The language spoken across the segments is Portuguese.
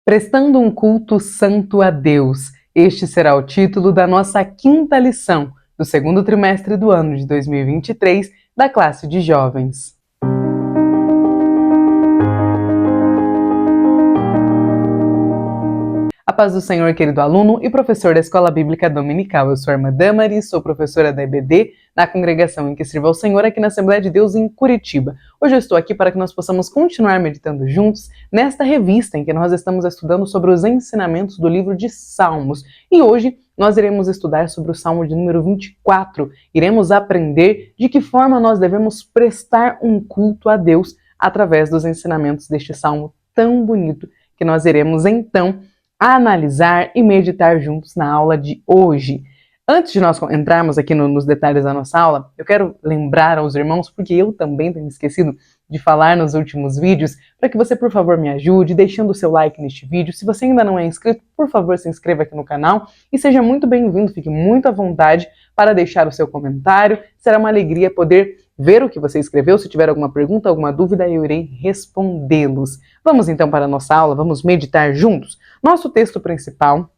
Prestando um culto santo a Deus. Este será o título da nossa quinta lição do segundo trimestre do ano de 2023 da classe de jovens. A paz do Senhor, querido aluno e professor da Escola Bíblica Dominical. Eu sou a irmã Damaris, sou professora da EBD, na congregação em que sirvo ao Senhor aqui na Assembleia de Deus em Curitiba. Hoje eu estou aqui para que nós possamos continuar meditando juntos nesta revista em que nós estamos estudando sobre os ensinamentos do livro de Salmos. E hoje nós iremos estudar sobre o Salmo de número 24. Iremos aprender de que forma nós devemos prestar um culto a Deus através dos ensinamentos deste Salmo tão bonito que nós iremos então analisar e meditar juntos na aula de hoje. Antes de nós entrarmos aqui nos detalhes da nossa aula, eu quero lembrar aos irmãos, porque eu também tenho esquecido de falar nos últimos vídeos, para que você, por favor, me ajude deixando o seu like neste vídeo. Se você ainda não é inscrito, por favor, se inscreva aqui no canal e seja muito bem-vindo, fique muito à vontade para deixar o seu comentário. Será uma alegria poder ver o que você escreveu. Se tiver alguma pergunta, alguma dúvida, eu irei respondê-los. Vamos então para a nossa aula, vamos meditar juntos. Nosso texto principal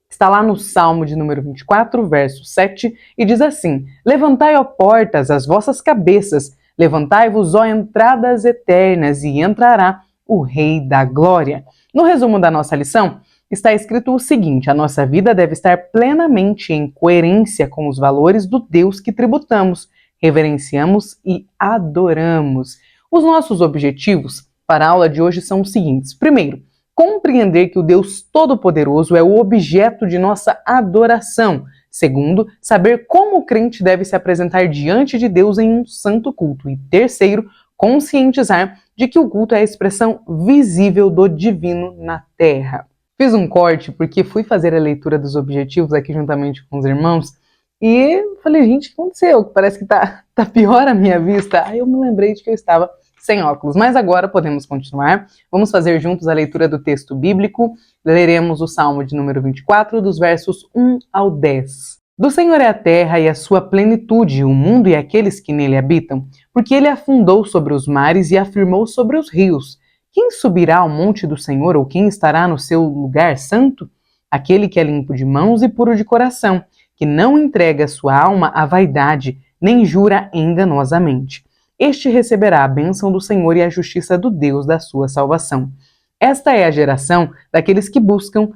está lá no Salmo de número 24, verso 7, e diz assim: Levantai, ó portas, as vossas cabeças, levantai-vos, ó entradas eternas, e entrará o Rei da Glória. No resumo da nossa lição, está escrito o seguinte: a nossa vida deve estar plenamente em coerência com os valores do Deus que tributamos, reverenciamos e adoramos. Os nossos objetivos para a aula de hoje são os seguintes. Primeiro, compreender que o Deus Todo-Poderoso é o objeto de nossa adoração. Segundo, saber como o crente deve se apresentar diante de Deus em um santo culto. E terceiro, conscientizar de que o culto é a expressão visível do divino na terra. Fiz um corte porque fui fazer a leitura dos objetivos aqui juntamente com os irmãos e falei, gente, o que aconteceu? Parece que tá pior a minha vista. Aí eu me lembrei de que eu estava sem óculos, mas agora podemos continuar. Vamos fazer juntos a leitura do texto bíblico. Leremos o Salmo de número 24, dos versos 1 ao 10. Do Senhor é a terra e a sua plenitude, o mundo e aqueles que nele habitam, porque ele afundou sobre os mares e afirmou sobre os rios. Quem subirá ao monte do Senhor ou quem estará no seu lugar santo? Aquele que é limpo de mãos e puro de coração, que não entrega sua alma à vaidade, nem jura enganosamente. Este receberá a bênção do Senhor e a justiça do Deus da sua salvação. Esta é a geração daqueles que buscam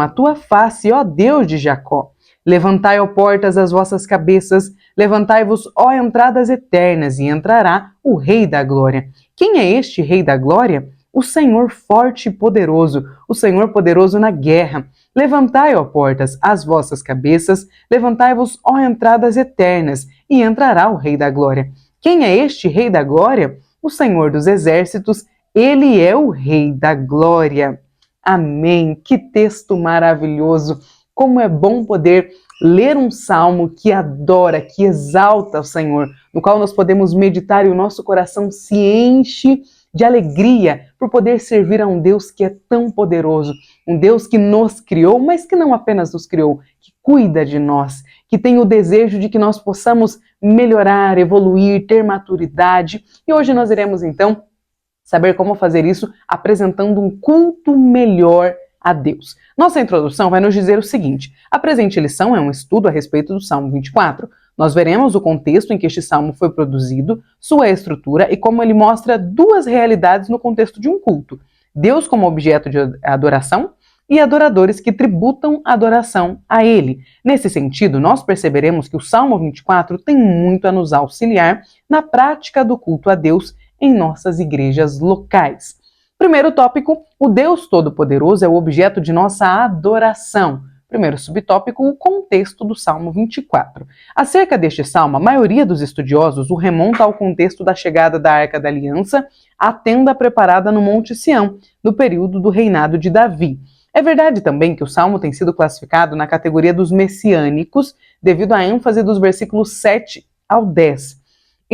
a tua face, ó Deus de Jacó. Levantai, ó portas, as vossas cabeças, levantai-vos, ó entradas eternas, e entrará o Rei da Glória. Quem é este Rei da Glória? O Senhor forte e poderoso, o Senhor poderoso na guerra. Levantai, ó portas, as vossas cabeças, levantai-vos, ó entradas eternas, e entrará o Rei da Glória. Quem é este Rei da Glória? O Senhor dos Exércitos, ele é o Rei da Glória. Amém! Que texto maravilhoso! Como é bom poder ler um salmo que adora, que exalta o Senhor, no qual nós podemos meditar e o nosso coração se enche de alegria por poder servir a um Deus que é tão poderoso, um Deus que nos criou, mas que não apenas nos criou, que cuida de nós, que tem o desejo de que nós possamos melhorar, evoluir, ter maturidade. E hoje nós iremos então saber como fazer isso apresentando um culto melhor a Deus. Nossa introdução vai nos dizer o seguinte: a presente lição é um estudo a respeito do Salmo 24. Nós veremos o contexto em que este salmo foi produzido, sua estrutura e como ele mostra duas realidades no contexto de um culto: Deus como objeto de adoração e adoradores que tributam adoração a ele. Nesse sentido, nós perceberemos que o Salmo 24 tem muito a nos auxiliar na prática do culto a Deus em nossas igrejas locais. Primeiro tópico, o Deus Todo-Poderoso é o objeto de nossa adoração. Primeiro subtópico, o contexto do Salmo 24. Acerca deste salmo, a maioria dos estudiosos o remonta ao contexto da chegada da Arca da Aliança à tenda preparada no Monte Sião, no período do reinado de Davi. É verdade também que o salmo tem sido classificado na categoria dos messiânicos devido à ênfase dos versículos 7 ao 10.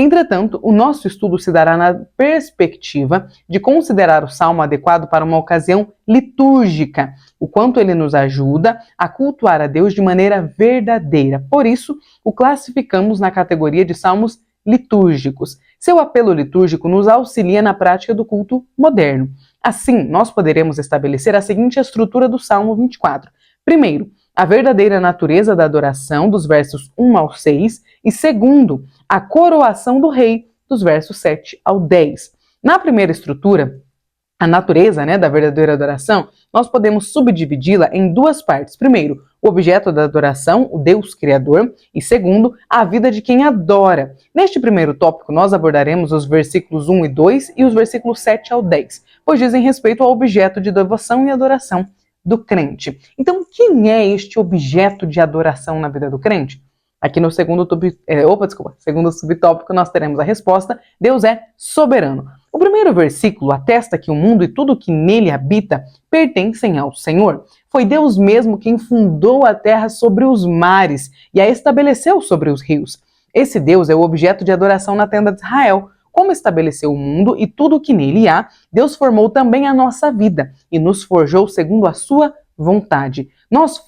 Entretanto, o nosso estudo se dará na perspectiva de considerar o salmo adequado para uma ocasião litúrgica, o quanto ele nos ajuda a cultuar a Deus de maneira verdadeira. Por isso, o classificamos na categoria de salmos litúrgicos. Seu apelo litúrgico nos auxilia na prática do culto moderno. Assim, nós poderemos estabelecer a seguinte estrutura do Salmo 24. Primeiro, a verdadeira natureza da adoração, dos versos 1 ao 6, e segundo, a coroação do rei, dos versos 7 ao 10. Na primeira estrutura, a natureza, da verdadeira adoração, nós podemos subdividi-la em duas partes. Primeiro, o objeto da adoração, o Deus Criador, e segundo, a vida de quem adora. Neste primeiro tópico, nós abordaremos os versículos 1 e 2 e os versículos 7 ao 10, pois dizem respeito ao objeto de devoção e adoração do crente. Então, quem é este objeto de adoração na vida do crente? Aqui no segundo subtópico nós teremos a resposta: Deus é soberano. O primeiro versículo atesta que o mundo e tudo que nele habita pertencem ao Senhor. Foi Deus mesmo quem fundou a terra sobre os mares e a estabeleceu sobre os rios. Esse Deus é o objeto de adoração na tenda de Israel. Como estabeleceu o mundo e tudo o que nele há, Deus formou também a nossa vida e nos forjou segundo a sua vontade. Nós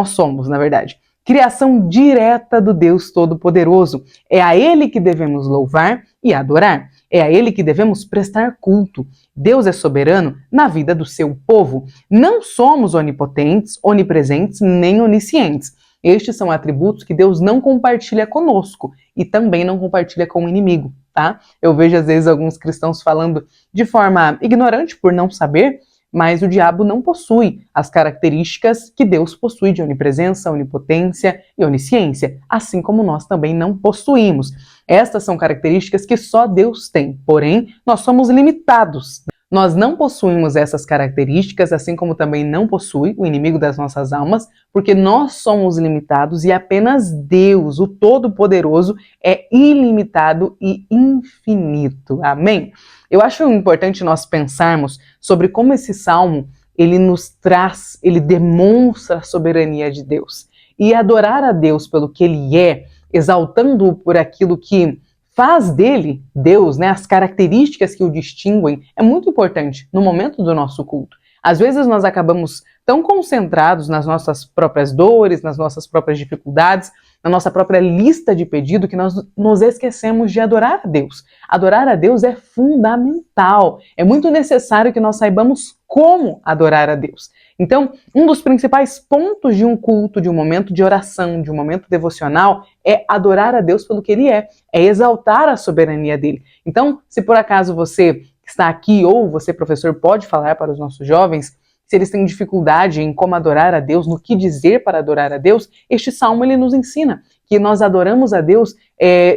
somos, na verdade, criação direta do Deus Todo-Poderoso. É a Ele que devemos louvar e adorar. É a Ele que devemos prestar culto. Deus é soberano na vida do seu povo. Não somos onipotentes, onipresentes, nem oniscientes. Estes são atributos que Deus não compartilha conosco e também não compartilha com o inimigo, tá? Eu vejo às vezes alguns cristãos falando de forma ignorante por não saber, mas o diabo não possui as características que Deus possui de onipresença, onipotência e onisciência, assim como nós também não possuímos. Estas são características que só Deus tem, porém, nós somos limitados. Nós não possuímos essas características, assim como também não possui o inimigo das nossas almas, porque nós somos limitados e apenas Deus, o Todo-Poderoso, é ilimitado e infinito. Amém? Eu acho importante nós pensarmos sobre como esse salmo, ele nos traz, ele demonstra a soberania de Deus. E adorar a Deus pelo que ele é, exaltando-o por aquilo que faz dele, Deus, as características que o distinguem, é muito importante no momento do nosso culto. Às vezes nós acabamos tão concentrados nas nossas próprias dores, nas nossas próprias dificuldades, na nossa própria lista de pedido, que nós nos esquecemos de adorar a Deus. Adorar a Deus é fundamental. É muito necessário que nós saibamos como adorar a Deus. Então, um dos principais pontos de um culto, de um momento de oração, de um momento devocional, é adorar a Deus pelo que Ele é exaltar a soberania dele. Então, se por acaso você está aqui ou você, professor, pode falar para os nossos jovens, se eles têm dificuldade em como adorar a Deus, no que dizer para adorar a Deus, este salmo ele nos ensina que nós adoramos a Deus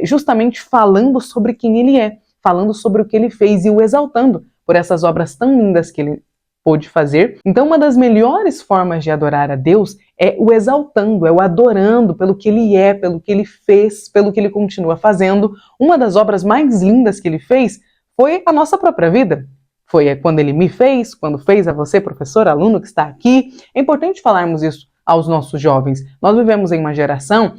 justamente falando sobre quem Ele é, falando sobre o que Ele fez e o exaltando por essas obras tão lindas que Ele pôde fazer. Então, uma das melhores formas de adorar a Deus é o exaltando, é o adorando pelo que Ele é, pelo que Ele fez, pelo que Ele continua fazendo. Uma das obras mais lindas que Ele fez foi a nossa própria vida. Foi quando Ele me fez, quando fez a você, professor, aluno que está aqui. É importante falarmos isso aos nossos jovens. Nós vivemos em uma geração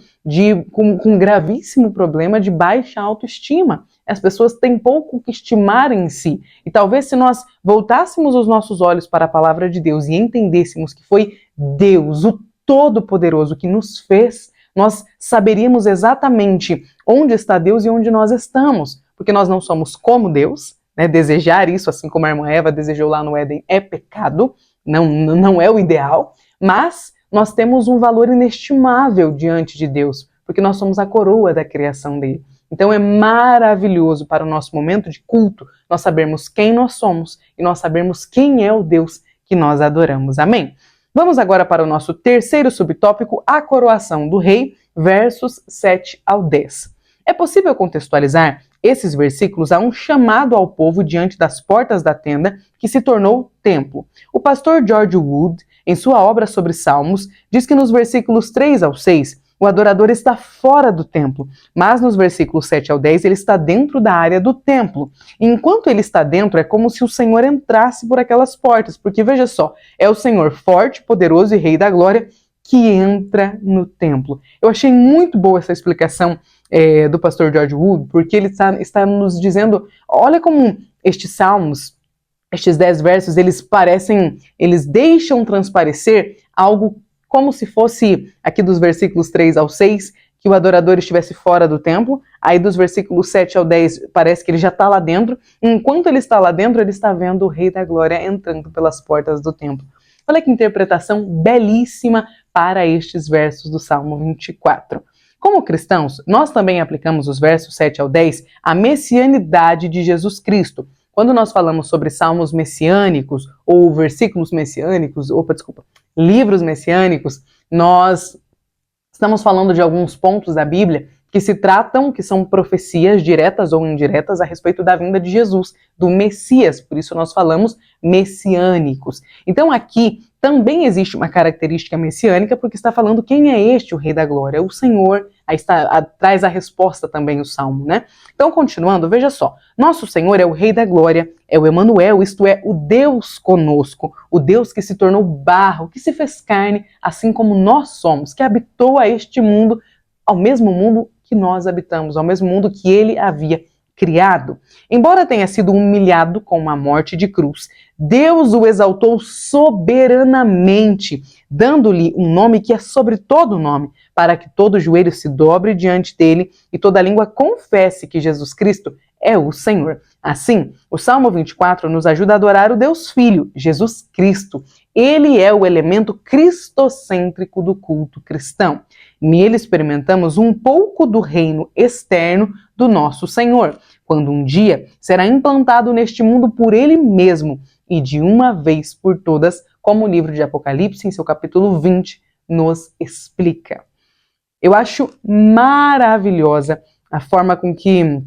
com um gravíssimo problema de baixa autoestima. As pessoas têm pouco que estimar em si. E talvez se nós voltássemos os nossos olhos para a palavra de Deus e entendêssemos que foi Deus, o Todo-Poderoso, que nos fez, nós saberíamos exatamente onde está Deus e onde nós estamos. Porque nós não somos como Deus, desejar isso, assim como a irmã Eva desejou lá no Éden, é pecado, não é o ideal, mas nós temos um valor inestimável diante de Deus, porque nós somos a coroa da criação dele. Então é maravilhoso para o nosso momento de culto nós sabermos quem nós somos e nós sabermos quem é o Deus que nós adoramos. Amém? Vamos agora para o nosso terceiro subtópico, a coroação do rei, versos 7 ao 10. É possível contextualizar esses versículos a um chamado ao povo diante das portas da tenda que se tornou templo. O pastor George Wood, em sua obra sobre Salmos, diz que nos versículos 3 ao 6, o adorador está fora do templo, mas nos versículos 7 ao 10 ele está dentro da área do templo. E enquanto ele está dentro, é como se o Senhor entrasse por aquelas portas, porque veja só, é o Senhor forte, poderoso e Rei da Glória que entra no templo. Eu achei muito boa essa explicação do pastor George Wood, porque ele está nos dizendo, olha como estes salmos, estes 10 versos, eles deixam transparecer algo como se fosse, aqui dos versículos 3 ao 6, que o adorador estivesse fora do templo. Aí dos versículos 7 ao 10 parece que ele já está lá dentro. Enquanto ele está lá dentro, ele está vendo o Rei da Glória entrando pelas portas do templo. Olha que interpretação belíssima para estes versos do Salmo 24. Como cristãos, nós também aplicamos os versos 7 ao 10 à messianidade de Jesus Cristo. Quando nós falamos sobre salmos messiânicos ou versículos messiânicos, livros messiânicos, nós estamos falando de alguns pontos da Bíblia que são profecias diretas ou indiretas a respeito da vinda de Jesus, do Messias, por isso nós falamos messiânicos. Então aqui também existe uma característica messiânica, porque está falando quem é este, o Rei da Glória, o Senhor. Aí traz a resposta também o Salmo, né? Então, continuando, veja só, nosso Senhor é o Rei da Glória, é o Emanuel, isto é, o Deus conosco, o Deus que se tornou barro, que se fez carne, assim como nós somos, que habitou a este mundo, ao mesmo mundo que nós habitamos, ao mesmo mundo que ele havia criado. Embora tenha sido humilhado com uma morte de cruz, Deus o exaltou soberanamente, dando-lhe um nome que é sobre todo nome, para que todo joelho se dobre diante dele e toda língua confesse que Jesus Cristo é o Senhor. Assim, o Salmo 24 nos ajuda a adorar o Deus Filho, Jesus Cristo. Ele é o elemento cristocêntrico do culto cristão. Nele experimentamos um pouco do reino externo do nosso Senhor, quando um dia será implantado neste mundo por Ele mesmo e de uma vez por todas, como o livro de Apocalipse, em seu capítulo 20, nos explica. Eu acho maravilhosa a forma com que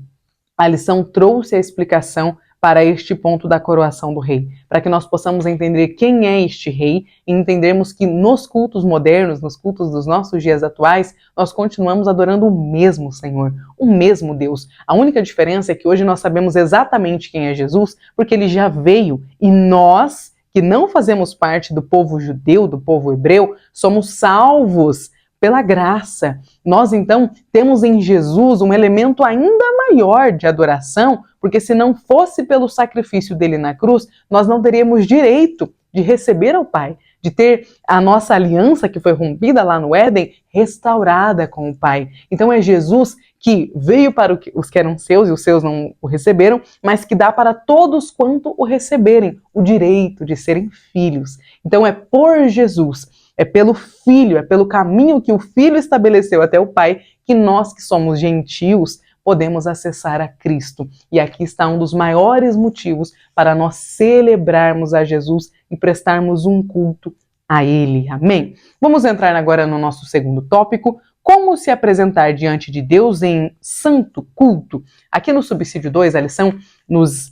a lição trouxe a explicação para este ponto da coroação do rei, para que nós possamos entender quem é este rei e entendermos que nos cultos modernos, nos cultos dos nossos dias atuais, nós continuamos adorando o mesmo Senhor, o mesmo Deus. A única diferença é que hoje nós sabemos exatamente quem é Jesus, porque ele já veio e nós, que não fazemos parte do povo judeu, do povo hebreu, somos salvos pela graça. Nós, então, temos em Jesus um elemento ainda maior de adoração, porque se não fosse pelo sacrifício dele na cruz, nós não teríamos direito de receber ao Pai, de ter a nossa aliança que foi rompida lá no Éden, restaurada com o Pai. Então é Jesus que veio para os que eram seus e os seus não o receberam, mas que dá para todos quanto o receberem o direito de serem filhos. Então é por Jesus, é pelo Filho, é pelo caminho que o Filho estabeleceu até o Pai, que nós que somos gentios podemos acessar a Cristo. E aqui está um dos maiores motivos para nós celebrarmos a Jesus e prestarmos um culto a Ele. Amém? Vamos entrar agora no nosso segundo tópico, como se apresentar diante de Deus em santo culto. Aqui no subsídio 2, a lição nos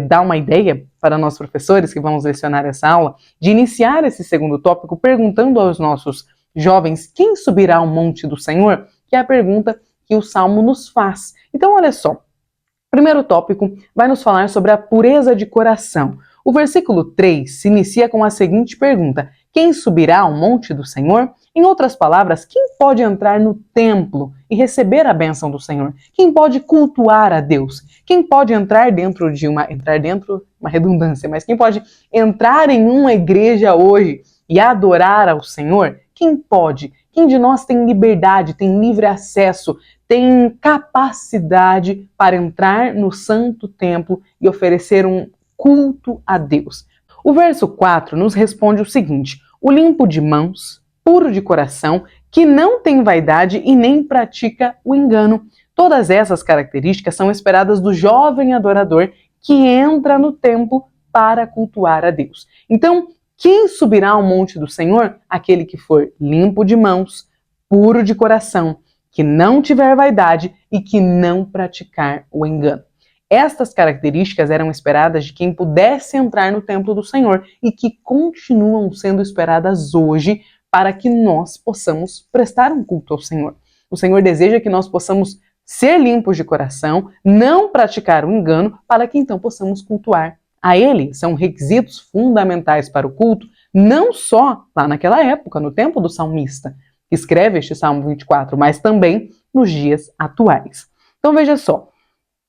dá uma ideia para nós professores que vamos lecionar essa aula, de iniciar esse segundo tópico perguntando aos nossos jovens quem subirá ao monte do Senhor, que é a pergunta que o Salmo nos faz. Então, olha só, o primeiro tópico vai nos falar sobre a pureza de coração. O versículo 3 se inicia com a seguinte pergunta: quem subirá ao monte do Senhor? Em outras palavras, quem pode entrar no templo e receber a bênção do Senhor? Quem pode cultuar a Deus? Quem pode entrar dentro, uma redundância, mas quem pode entrar em uma igreja hoje e adorar ao Senhor? Quem pode? Quem de nós tem liberdade, tem livre acesso, tem capacidade para entrar no santo templo e oferecer um culto a Deus? O verso 4 nos responde o seguinte: o limpo de mãos, puro de coração, que não tem vaidade e nem pratica o engano. Todas essas características são esperadas do jovem adorador que entra no templo para cultuar a Deus. Então, quem subirá ao monte do Senhor? Aquele que for limpo de mãos, puro de coração, que não tiver vaidade e que não praticar o engano. Estas características eram esperadas de quem pudesse entrar no templo do Senhor e que continuam sendo esperadas hoje para que nós possamos prestar um culto ao Senhor. O Senhor deseja que nós possamos ser limpos de coração, não praticar o engano, para que então possamos cultuar a Ele. São requisitos fundamentais para o culto, não só lá naquela época, no tempo do salmista, que escreve este Salmo 24, mas também nos dias atuais. Então veja só,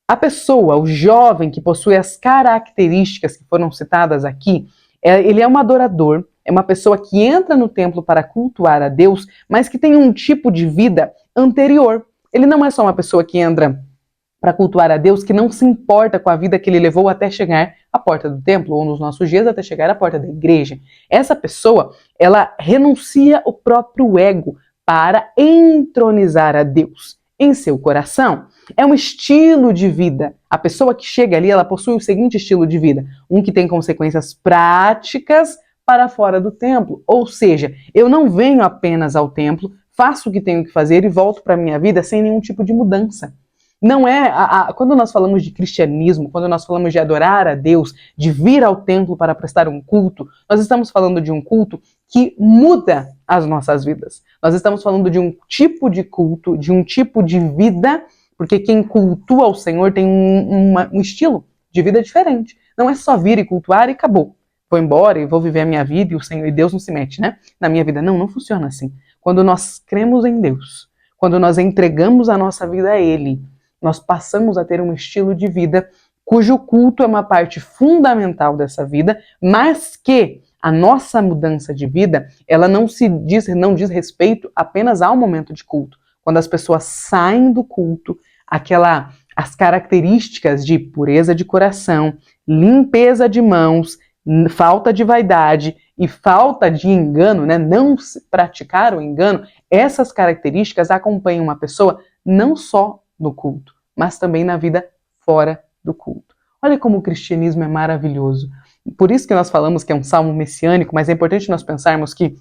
a pessoa, o jovem que possui as características que foram citadas aqui, ele é um adorador, é uma pessoa que entra no templo para cultuar a Deus, mas que tem um tipo de vida anterior. Ele não é só uma pessoa que entra para cultuar a Deus, que não se importa com a vida que ele levou até chegar à porta do templo, ou nos nossos dias até chegar à porta da igreja. Essa pessoa, ela renuncia o próprio ego para entronizar a Deus em seu coração. É um estilo de vida. A pessoa que chega ali, ela possui o seguinte estilo de vida, um que tem consequências práticas para fora do templo. Ou seja, eu não venho apenas ao templo, faço o que tenho que fazer e volto para a minha vida sem nenhum tipo de mudança. Não é quando nós falamos de cristianismo, quando nós falamos de adorar a Deus, de vir ao templo para prestar um culto, nós estamos falando de um culto que muda as nossas vidas. Nós estamos falando de um tipo de culto, de um tipo de vida, porque quem cultua ao Senhor tem um estilo de vida diferente. Não é só vir e cultuar e acabou. Vou embora e vou viver a minha vida e o Senhor e Deus não se mete, né? Na minha vida. Não funciona assim. Quando nós cremos em Deus, quando nós entregamos a nossa vida a Ele, nós passamos a ter um estilo de vida cujo culto é uma parte fundamental dessa vida, mas que a nossa mudança de vida, ela não diz respeito apenas ao momento de culto. Quando as pessoas saem do culto, as características de pureza de coração, limpeza de mãos, falta de vaidade e falta de engano, né? Não praticar o engano, essas características acompanham uma pessoa não só no culto, mas também na vida fora do culto. Olha como o cristianismo é maravilhoso. Por isso que nós falamos que é um salmo messiânico, mas é importante nós pensarmos que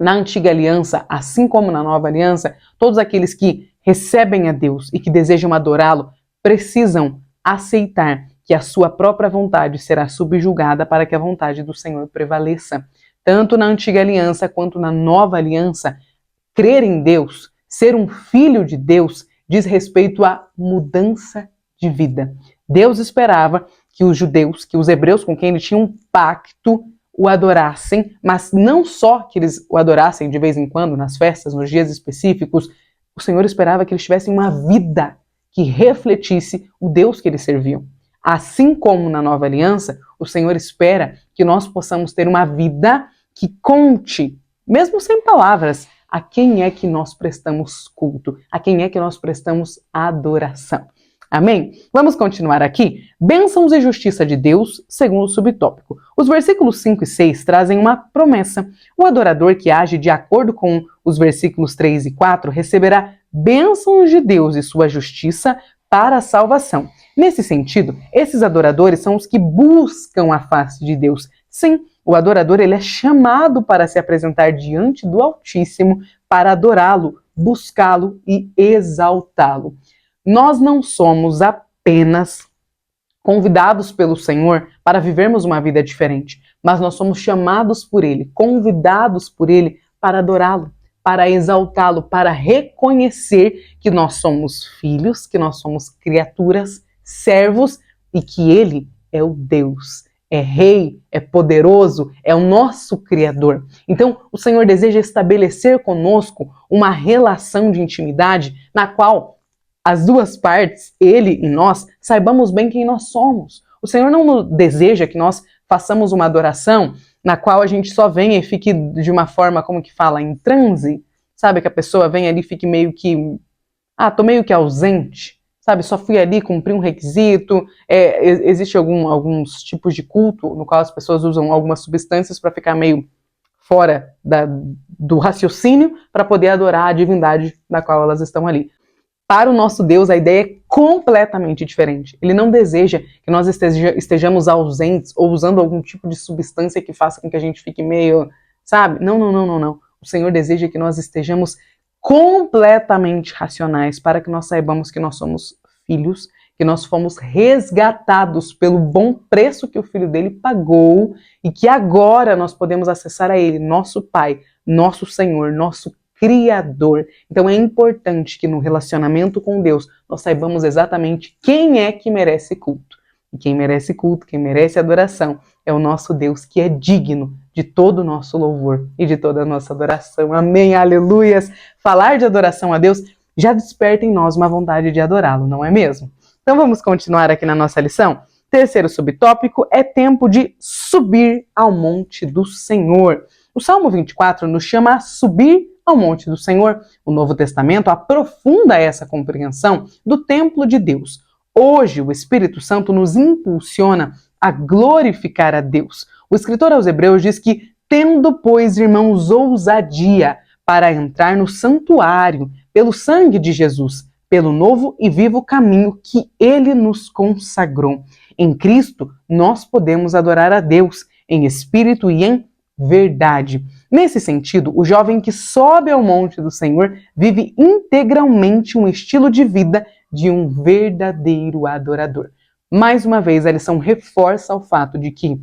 na antiga aliança, assim como na nova aliança, todos aqueles que recebem a Deus e que desejam adorá-lo precisam aceitar que a sua própria vontade será subjugada para que a vontade do Senhor prevaleça. Tanto na antiga aliança quanto na nova aliança, crer em Deus, ser um filho de Deus, diz respeito à mudança de vida. Deus esperava que os judeus, que os hebreus com quem ele tinha um pacto, o adorassem, mas não só que eles o adorassem de vez em quando, nas festas, nos dias específicos, o Senhor esperava que eles tivessem uma vida que refletisse o Deus que eles serviam. Assim como na nova aliança, o Senhor espera que nós possamos ter uma vida que conte, mesmo sem palavras, a quem é que nós prestamos culto, a quem é que nós prestamos adoração. Amém? Vamos continuar aqui? Bênçãos e justiça de Deus, segundo o subtópico. Os versículos 5 e 6 trazem uma promessa. O adorador que age de acordo com os versículos 3 e 4 receberá bênçãos de Deus e sua justiça para a salvação. Nesse sentido, esses adoradores são os que buscam a face de Deus. Sim, o adorador ele é chamado para se apresentar diante do Altíssimo, para adorá-lo, buscá-lo e exaltá-lo. Nós não somos apenas convidados pelo Senhor para vivermos uma vida diferente, mas nós somos chamados por Ele, convidados por Ele para adorá-lo, para exaltá-lo, para reconhecer que nós somos filhos, que nós somos criaturas, servos e que Ele é o Deus, é Rei, é poderoso, é o nosso Criador. Então, o Senhor deseja estabelecer conosco uma relação de intimidade na qual as duas partes, Ele e nós, saibamos bem quem nós somos. O Senhor não deseja que nós façamos uma adoração na qual a gente só venha e fique de uma forma, como que fala, em transe. Sabe, que a pessoa vem ali e fique meio que, tô meio que ausente. Sabe, só fui ali cumprir um requisito. Existe alguns tipos de culto no qual as pessoas usam algumas substâncias para ficar meio fora do raciocínio para poder adorar a divindade da qual elas estão ali. Para o nosso Deus, a ideia é completamente diferente. Ele não deseja que nós estejamos ausentes ou usando algum tipo de substância que faça com que a gente fique meio, sabe? Não. O Senhor deseja que nós estejamos completamente racionais para que nós saibamos que nós somos filhos, que nós fomos resgatados pelo bom preço que o Filho dele pagou e que agora nós podemos acessar a Ele, nosso Pai, nosso Senhor, nosso Criador. Então é importante que no relacionamento com Deus nós saibamos exatamente quem é que merece culto. E quem merece culto, quem merece adoração é o nosso Deus, que é digno de todo o nosso louvor e de toda a nossa adoração. Amém, aleluias! Falar de adoração a Deus já desperta em nós uma vontade de adorá-lo, não é mesmo? Então vamos continuar aqui na nossa lição? Terceiro subtópico é tempo de subir ao monte do Senhor. O Salmo 24 nos chama a subir ao monte do Senhor. O Novo Testamento aprofunda essa compreensão do templo de Deus. Hoje, o Espírito Santo nos impulsiona a glorificar a Deus. O escritor aos Hebreus diz que, tendo, pois, irmãos, ousadia para entrar no santuário, pelo sangue de Jesus, pelo novo e vivo caminho que ele nos consagrou. Em Cristo, nós podemos adorar a Deus em espírito e em verdade. Nesse sentido, o jovem que sobe ao monte do Senhor vive integralmente um estilo de vida de um verdadeiro adorador. Mais uma vez, a lição reforça o fato de que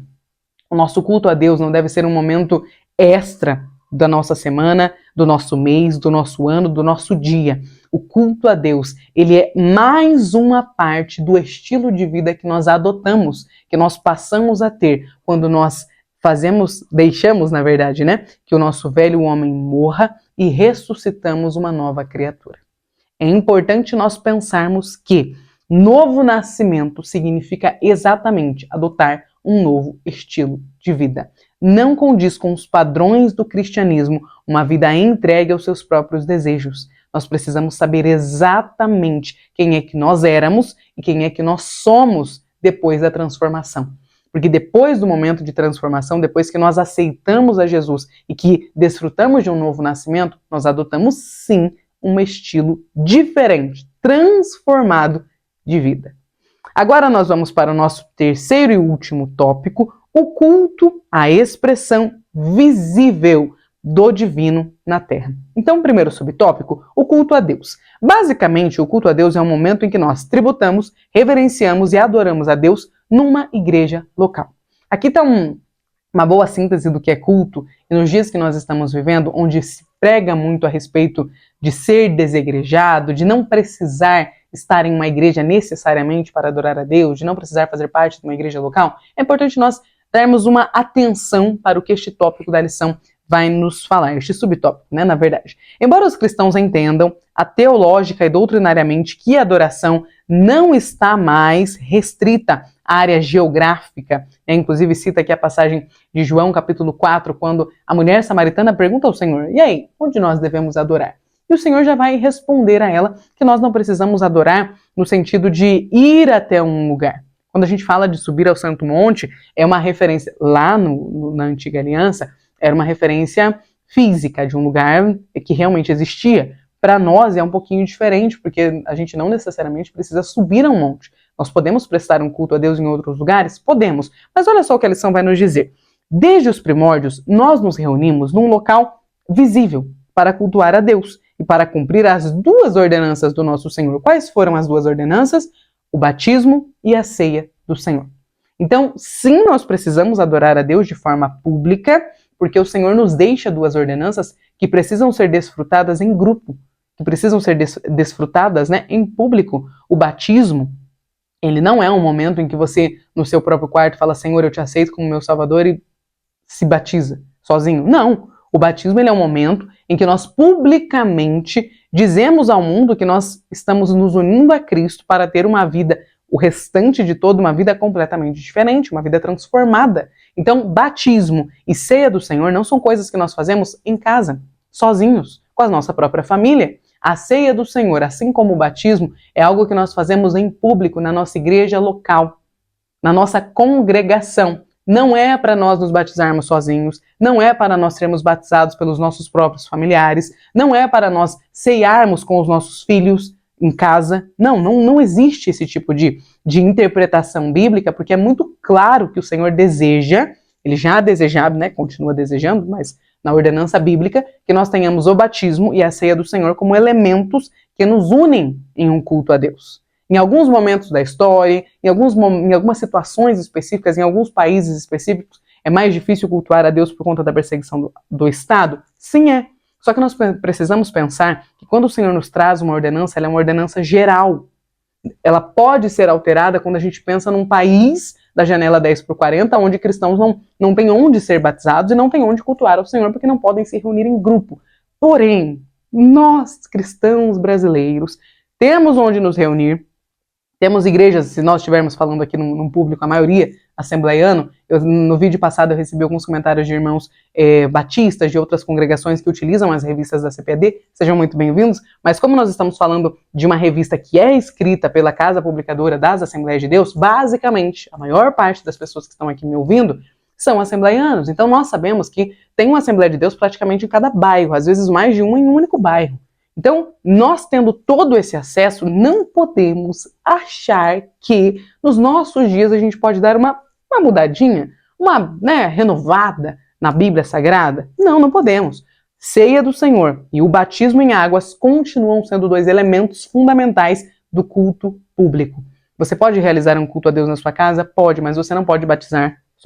o nosso culto a Deus não deve ser um momento extra da nossa semana, do nosso mês, do nosso ano, do nosso dia. O culto a Deus, ele é mais uma parte do estilo de vida que nós adotamos, que nós passamos a ter quando nós deixamos, na verdade, que o nosso velho homem morra e ressuscitamos uma nova criatura. É importante nós pensarmos que novo nascimento significa exatamente adotar um novo estilo de vida. Não condiz com os padrões do cristianismo uma vida entregue aos seus próprios desejos. Nós precisamos saber exatamente quem é que nós éramos e quem é que nós somos depois da transformação. Porque depois do momento de transformação, depois que nós aceitamos a Jesus e que desfrutamos de um novo nascimento, nós adotamos sim um estilo diferente, transformado de vida. Agora nós vamos para o nosso terceiro e último tópico, o culto à expressão visível do divino na terra. Então, primeiro subtópico, o culto a Deus. Basicamente, o culto a Deus é um momento em que nós tributamos, reverenciamos e adoramos a Deus numa igreja local. Aqui está uma boa síntese do que é culto, e nos dias que nós estamos vivendo, onde se prega muito a respeito de ser desegrejado, de não precisar estar em uma igreja necessariamente para adorar a Deus, de não precisar fazer parte de uma igreja local, é importante nós darmos uma atenção para o que este tópico da lição vai nos falar, este subtópico, na verdade. Embora os cristãos entendam, teológica e doutrinariamente, que a adoração não está mais restrita à área geográfica, inclusive cita aqui a passagem de João, capítulo 4, quando a mulher samaritana pergunta ao Senhor, e aí, onde nós devemos adorar? E o Senhor já vai responder a ela que nós não precisamos adorar no sentido de ir até um lugar. Quando a gente fala de subir ao Santo Monte, é uma referência, lá na Antiga Aliança, era uma referência física de um lugar que realmente existia. Para nós é um pouquinho diferente, porque a gente não necessariamente precisa subir a um monte. Nós podemos prestar um culto a Deus em outros lugares? Podemos. Mas olha só o que a lição vai nos dizer. Desde os primórdios, nós nos reunimos num local visível para cultuar a Deus e para cumprir as duas ordenanças do nosso Senhor. Quais foram as duas ordenanças? O batismo e a ceia do Senhor. Então, sim, nós precisamos adorar a Deus de forma pública, porque o Senhor nos deixa duas ordenanças que precisam ser desfrutadas em grupo, que precisam ser desfrutadas em público. O batismo, ele não é um momento em que você, no seu próprio quarto, fala, Senhor, eu te aceito como meu Salvador e se batiza sozinho. Não, o batismo ele é um momento em que nós publicamente dizemos ao mundo que nós estamos nos unindo a Cristo para ter uma vida, o restante de toda uma vida completamente diferente, uma vida transformada. Então, batismo e ceia do Senhor não são coisas que nós fazemos em casa, sozinhos, com a nossa própria família. A ceia do Senhor, assim como o batismo, é algo que nós fazemos em público, na nossa igreja local, na nossa congregação. Não é para nós nos batizarmos sozinhos, não é para nós sermos batizados pelos nossos próprios familiares, não é para nós ceiarmos com os nossos filhos em casa. Não existe esse tipo de interpretação bíblica, porque é muito claro que o Senhor deseja, ele já desejava, continua desejando, mas na ordenança bíblica, que nós tenhamos o batismo e a ceia do Senhor como elementos que nos unem em um culto a Deus. Em alguns momentos da história, em algumas situações específicas, em alguns países específicos, é mais difícil cultuar a Deus por conta da perseguição do Estado? Sim, é. Só que nós precisamos pensar que quando o Senhor nos traz uma ordenança, ela é uma ordenança geral. Ela pode ser alterada quando a gente pensa num país da janela 10/40, onde cristãos não têm onde ser batizados e não têm onde cultuar ao Senhor, porque não podem se reunir em grupo. Porém, nós, cristãos brasileiros, temos onde nos reunir. Temos igrejas, se nós estivermos falando aqui num público, a maioria assembleiano. No vídeo passado eu recebi alguns comentários de irmãos batistas, de outras congregações que utilizam as revistas da CPAD, sejam muito bem-vindos, mas como nós estamos falando de uma revista que é escrita pela Casa Publicadora das Assembleias de Deus, basicamente, a maior parte das pessoas que estão aqui me ouvindo são assembleianos. Então nós sabemos que tem uma Assembleia de Deus praticamente em cada bairro, às vezes mais de uma em um único bairro. Então, nós tendo todo esse acesso, não podemos achar que nos nossos dias a gente pode dar uma mudadinha, uma renovada na Bíblia Sagrada. Não podemos. Ceia do Senhor e o batismo em águas continuam sendo dois elementos fundamentais do culto público. Você pode realizar um culto a Deus na sua casa? Pode, mas você não pode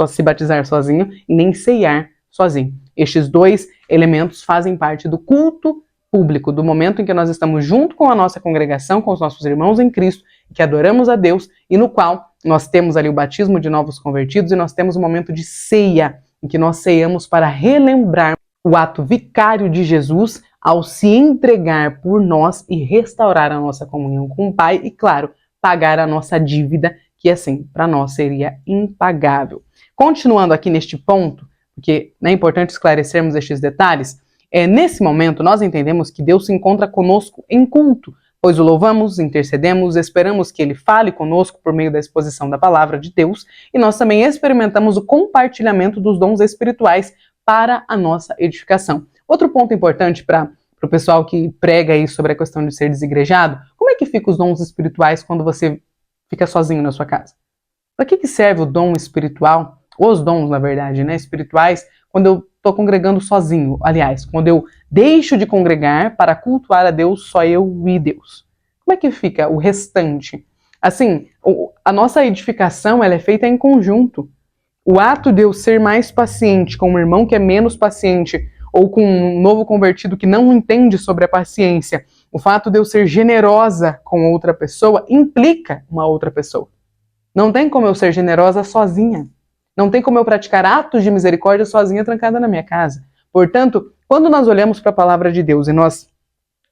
se batizar sozinho e nem ceiar sozinho. Estes dois elementos fazem parte do culto público, do momento em que nós estamos junto com a nossa congregação, com os nossos irmãos em Cristo, que adoramos a Deus e no qual nós temos ali o batismo de novos convertidos e nós temos um momento de ceia, em que nós ceiamos para relembrar o ato vicário de Jesus ao se entregar por nós e restaurar a nossa comunhão com o Pai e, claro, pagar a nossa dívida, que assim, para nós seria impagável. Continuando aqui neste ponto, porque é importante esclarecermos estes detalhes, nesse momento nós entendemos que Deus se encontra conosco em culto, pois o louvamos, intercedemos, esperamos que Ele fale conosco por meio da exposição da palavra de Deus e nós também experimentamos o compartilhamento dos dons espirituais para a nossa edificação. Outro ponto importante para o pessoal que prega aí sobre a questão de ser desigrejado, como é que ficam os dons espirituais quando você fica sozinho na sua casa? Para que serve o dom espiritual? Os dons, na verdade, espirituais, quando eu estou congregando sozinho. Aliás, quando eu deixo de congregar para cultuar a Deus, só eu e Deus. Como é que fica o restante? Assim, a nossa edificação ela é feita em conjunto. O ato de eu ser mais paciente com um irmão que é menos paciente, ou com um novo convertido que não entende sobre a paciência, o fato de eu ser generosa com outra pessoa, implica uma outra pessoa. Não tem como eu ser generosa sozinha. Não tem como eu praticar atos de misericórdia sozinha, trancada na minha casa. Portanto, quando nós olhamos para a palavra de Deus e nós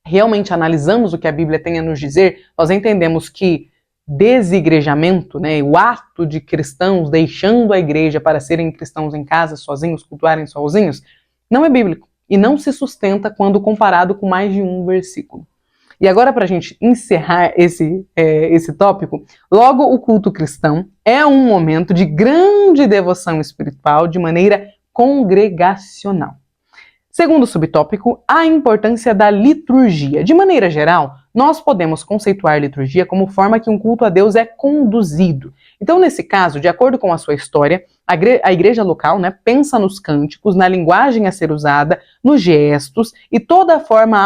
realmente analisamos o que a Bíblia tem a nos dizer, nós entendemos que desigrejamento, o ato de cristãos deixando a igreja para serem cristãos em casa, sozinhos, cultuarem sozinhos, não é bíblico e não se sustenta quando comparado com mais de um versículo. E agora, para a gente encerrar esse tópico, logo o culto cristão é um momento de grande devoção espiritual de maneira congregacional. Segundo subtópico, a importância da liturgia. De maneira geral, nós podemos conceituar liturgia como forma que um culto a Deus é conduzido. Então, nesse caso, de acordo com a sua história, a igreja local pensa nos cânticos, na linguagem a ser usada, nos gestos e toda a forma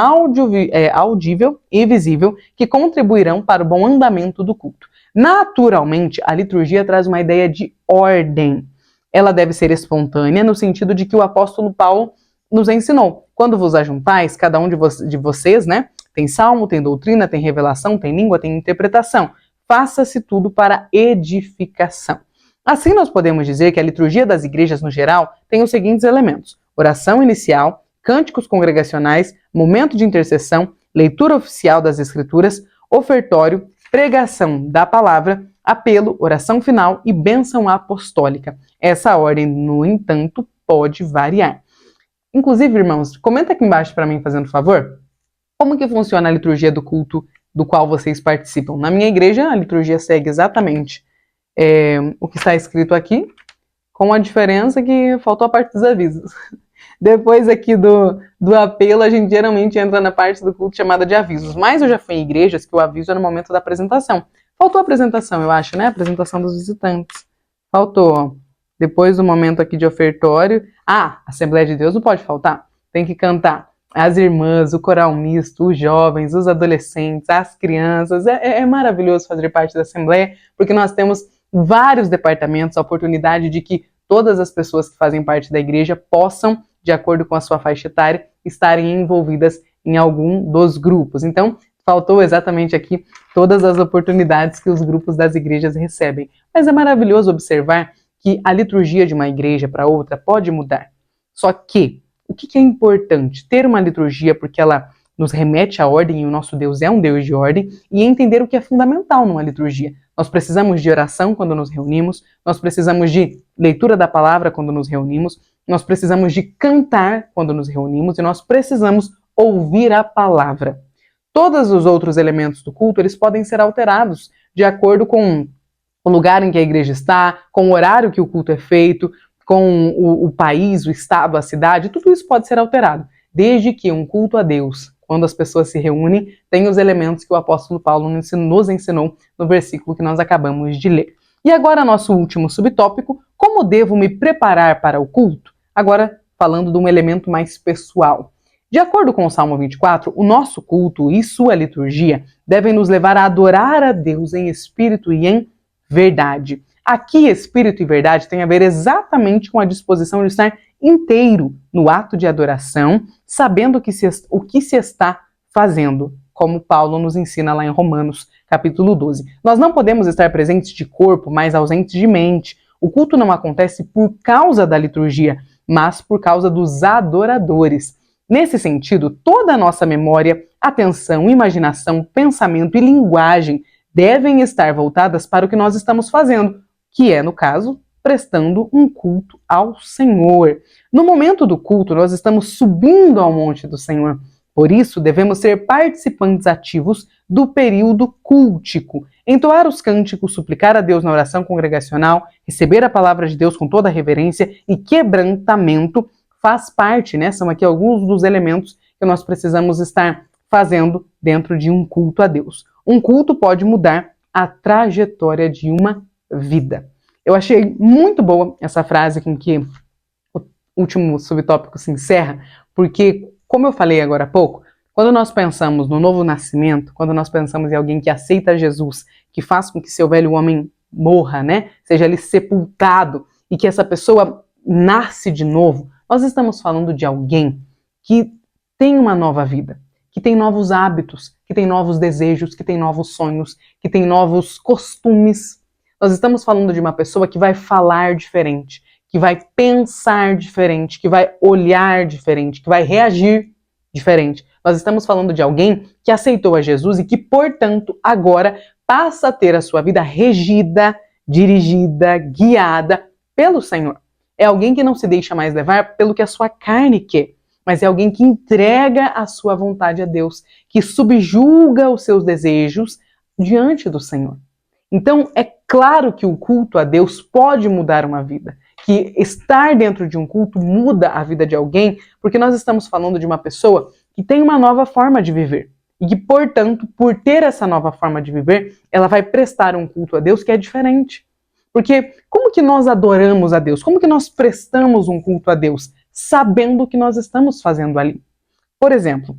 audível e visível que contribuirão para o bom andamento do culto. Naturalmente, a liturgia traz uma ideia de ordem. Ela deve ser espontânea no sentido de que o apóstolo Paulo nos ensinou. Quando vos ajuntais, cada um de vocês, tem salmo, tem doutrina, tem revelação, tem língua, tem interpretação. Faça-se tudo para edificação. Assim, nós podemos dizer que a liturgia das igrejas, no geral, tem os seguintes elementos: oração inicial, cânticos congregacionais, momento de intercessão, leitura oficial das Escrituras, ofertório, pregação da palavra, apelo, oração final e bênção apostólica. Essa ordem, no entanto, pode variar. Inclusive, irmãos, comenta aqui embaixo para mim, fazendo favor, como que funciona a liturgia do culto do qual vocês participam. Na minha igreja, a liturgia segue exatamente o que está escrito aqui, com a diferença que faltou a parte dos avisos. Depois aqui do apelo, a gente geralmente entra na parte do culto chamada de avisos. Mas eu já fui em igrejas que o aviso é no momento da apresentação. Faltou a apresentação, eu acho, A apresentação dos visitantes. Faltou, ó. Depois do momento aqui de ofertório. Assembleia de Deus não pode faltar. Tem que cantar as irmãs, o coral misto, os jovens, os adolescentes, as crianças. É maravilhoso fazer parte da Assembleia, porque nós temos vários departamentos, a oportunidade de que todas as pessoas que fazem parte da igreja possam, de acordo com a sua faixa etária, estarem envolvidas em algum dos grupos. Então, faltou exatamente aqui todas as oportunidades que os grupos das igrejas recebem. Mas é maravilhoso observar que a liturgia de uma igreja para outra pode mudar. Só que, o que é importante? Ter uma liturgia porque ela nos remete à ordem e o nosso Deus é um Deus de ordem, e entender o que é fundamental numa liturgia. nós precisamos de oração quando nos reunimos, nós precisamos de leitura da palavra quando nos reunimos, nós precisamos de cantar quando nos reunimos e nós precisamos ouvir a palavra. Todos os outros elementos do culto, eles podem ser alterados de acordo com o lugar em que a igreja está, com o horário que o culto é feito, com o país, o estado, a cidade, tudo isso pode ser alterado, desde que um culto a Deus, quando as pessoas se reúnem, tem os elementos que o apóstolo Paulo nos ensinou no versículo que nós acabamos de ler. E agora nosso último subtópico, como devo me preparar para o culto? Agora falando de um elemento mais pessoal. De acordo com o Salmo 24, o nosso culto e sua liturgia devem nos levar a adorar a Deus em espírito e em verdade. Aqui, espírito e verdade tem a ver exatamente com a disposição de estar inteiro no ato de adoração, sabendo o que se está fazendo, como Paulo nos ensina lá em Romanos, capítulo 12. Nós não podemos estar presentes de corpo, mas ausentes de mente. O culto não acontece por causa da liturgia, mas por causa dos adoradores. Nesse sentido, toda a nossa memória, atenção, imaginação, pensamento e linguagem devem estar voltadas para o que nós estamos fazendo, que é, no caso, prestando um culto ao Senhor. No momento do culto, nós estamos subindo ao monte do Senhor. Por isso, devemos ser participantes ativos do período cultico. Entoar os cânticos, suplicar a Deus na oração congregacional, receber a palavra de Deus com toda reverência e quebrantamento faz parte, né? São aqui alguns dos elementos que nós precisamos estar fazendo dentro de um culto a Deus. Um culto pode mudar a trajetória de uma vida. Eu achei muito boa essa frase com que o último subtópico se encerra, porque, como eu falei agora há pouco, quando nós pensamos no novo nascimento, quando nós pensamos em alguém que aceita Jesus, que faz com que seu velho homem morra, né? Seja ali sepultado e que essa pessoa nasce de novo, nós estamos falando de alguém que tem uma nova vida, que tem novos hábitos, que tem novos desejos, que tem novos sonhos, que tem novos costumes. Nós estamos falando de uma pessoa que vai falar diferente, que vai pensar diferente, que vai olhar diferente, que vai reagir diferente. Nós estamos falando de alguém que aceitou a Jesus e que, portanto, agora passa a ter a sua vida regida, dirigida, guiada pelo Senhor. É alguém que não se deixa mais levar pelo que a sua carne quer, mas é alguém que entrega a sua vontade a Deus, que subjuga os seus desejos diante do Senhor. Então, é claro que o culto a Deus pode mudar uma vida, que estar dentro de um culto muda a vida de alguém, porque nós estamos falando de uma pessoa que tem uma nova forma de viver. E que, portanto, por ter essa nova forma de viver, ela vai prestar um culto a Deus que é diferente. Porque como que nós adoramos a Deus? Como que nós prestamos um culto a Deus? Sabendo o que nós estamos fazendo ali. Por exemplo,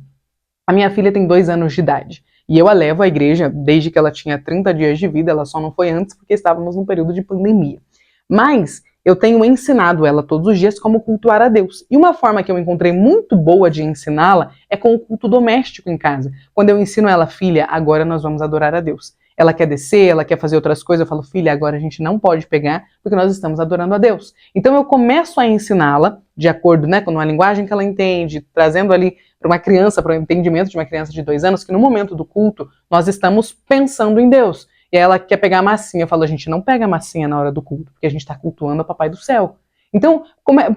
a minha filha tem 2 anos de idade. E eu a levo à igreja desde que ela tinha 30 dias de vida, ela só não foi antes porque estávamos num período de pandemia. Mas eu tenho ensinado ela todos os dias como cultuar a Deus. E uma forma que eu encontrei muito boa de ensiná-la é com o culto doméstico em casa. Quando eu ensino ela, filha, agora nós vamos adorar a Deus. Ela quer descer, ela quer fazer outras coisas, eu falo, filha, agora a gente não pode pegar porque nós estamos adorando a Deus. Então eu começo a ensiná-la de acordo, né, com uma linguagem que ela entende, trazendo ali para uma criança, para o entendimento de uma criança de 2 anos, que no momento do culto nós estamos pensando em Deus. E aí ela quer pegar a massinha, eu falo, a gente não pega a massinha na hora do culto, porque a gente está cultuando o Papai do Céu. Então,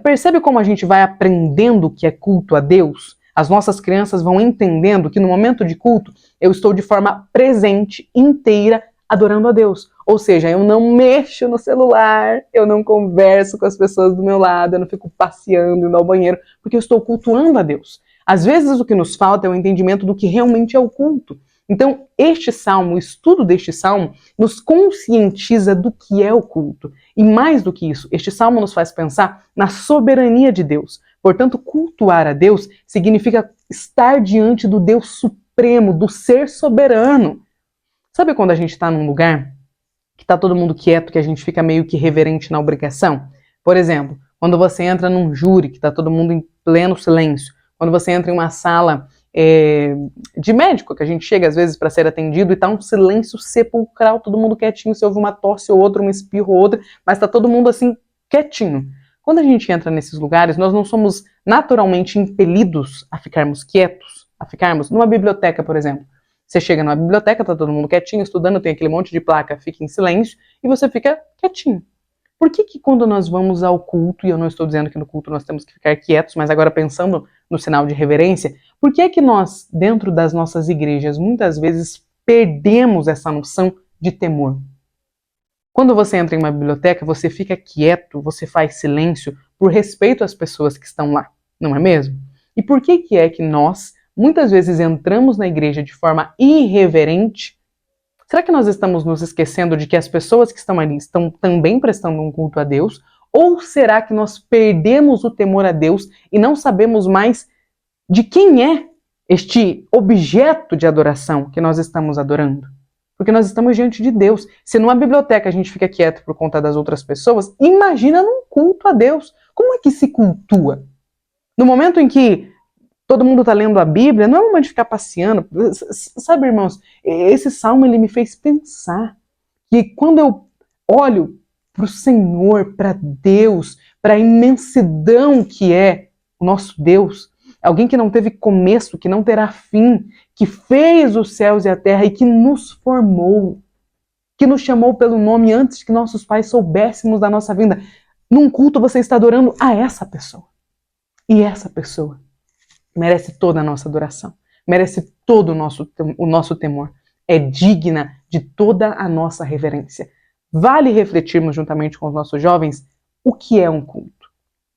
percebe como a gente vai aprendendo o que é culto a Deus? As nossas crianças vão entendendo que no momento de culto eu estou de forma presente, inteira, adorando a Deus. Ou seja, eu não mexo no celular, eu não converso com as pessoas do meu lado, eu não fico passeando, indo ao banheiro, porque eu estou cultuando a Deus. Às vezes o que nos falta é o entendimento do que realmente é o culto. Então, este salmo, o estudo deste salmo, nos conscientiza do que é o culto. E mais do que isso, este salmo nos faz pensar na soberania de Deus. Portanto, cultuar a Deus significa estar diante do Deus supremo, do ser soberano. Sabe quando a gente está num lugar que está todo mundo quieto, que a gente fica meio que reverente na obrigação? Por exemplo, quando você entra num júri, que está todo mundo em pleno silêncio. Quando você entra em uma sala de médico, que a gente chega às vezes para ser atendido e está um silêncio sepulcral, todo mundo quietinho, você ouve uma tosse ou outra, um espirro ou outra, mas está todo mundo assim quietinho. Quando a gente entra nesses lugares, nós não somos naturalmente impelidos a ficarmos quietos, a ficarmos numa biblioteca, por exemplo. Você chega numa biblioteca, tá todo mundo quietinho, estudando, tem aquele monte de placa, fica em silêncio, e você fica quietinho. Por que quando nós vamos ao culto, e eu não estou dizendo que no culto nós temos que ficar quietos, mas agora pensando no sinal de reverência, por que nós, dentro das nossas igrejas, muitas vezes perdemos essa noção de temor? Quando você entra em uma biblioteca, você fica quieto, você faz silêncio por respeito às pessoas que estão lá, não é mesmo? E por que é que nós, muitas vezes, entramos na igreja de forma irreverente? Será que nós estamos nos esquecendo de que as pessoas que estão ali estão também prestando um culto a Deus? Ou será que nós perdemos o temor a Deus e não sabemos mais de quem é este objeto de adoração que nós estamos adorando? Porque nós estamos diante de Deus. Se numa biblioteca a gente fica quieto por conta das outras pessoas, imagina num culto a Deus. Como é que se cultua? No momento em que todo mundo está lendo a Bíblia, não é momento de ficar passeando. Sabe, irmãos, esse salmo ele me fez pensar que quando eu olho para o Senhor, para Deus, para a imensidão que é o nosso Deus, alguém que não teve começo, que não terá fim, que fez os céus e a terra e que nos formou, que nos chamou pelo nome antes que nossos pais soubéssemos da nossa vinda. Num culto você está adorando a essa pessoa. E essa pessoa merece toda a nossa adoração, merece todo o nosso temor, é digna de toda a nossa reverência. Vale refletirmos juntamente com os nossos jovens o que é um culto,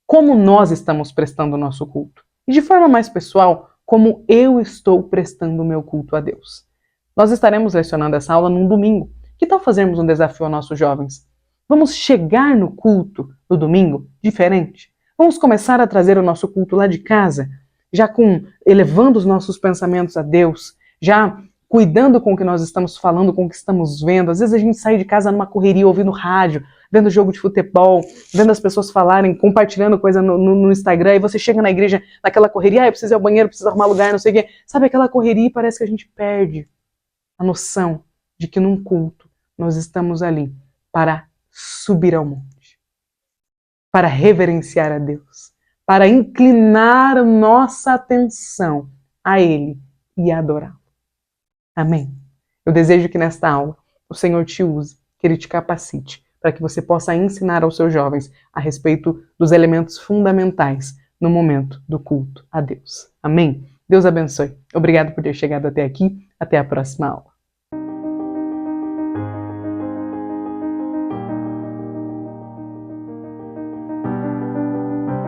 como nós estamos prestando o nosso culto, e de forma mais pessoal, como eu estou prestando o meu culto a Deus. Nós estaremos lecionando essa aula num domingo. Que tal fazermos um desafio aos nossos jovens? Vamos chegar no culto no domingo diferente? Vamos começar a trazer o nosso culto lá de casa, já elevando os nossos pensamentos a Deus, já cuidando com o que nós estamos falando, com o que estamos vendo. Às vezes a gente sai de casa numa correria, ouvindo rádio, vendo jogo de futebol, vendo as pessoas falarem, compartilhando coisa no Instagram, e você chega na igreja naquela correria, eu preciso ir ao banheiro, preciso arrumar lugar, não sei o quê. Sabe aquela correria e parece que a gente perde a noção de que num culto nós estamos ali para subir ao monte, para reverenciar a Deus, para inclinar a nossa atenção a Ele e adorá-lo. Amém? Eu desejo que nesta aula o Senhor te use, que Ele te capacite, para que você possa ensinar aos seus jovens a respeito dos elementos fundamentais no momento do culto a Deus. Amém? Deus abençoe. Obrigado por ter chegado até aqui. Até a próxima aula.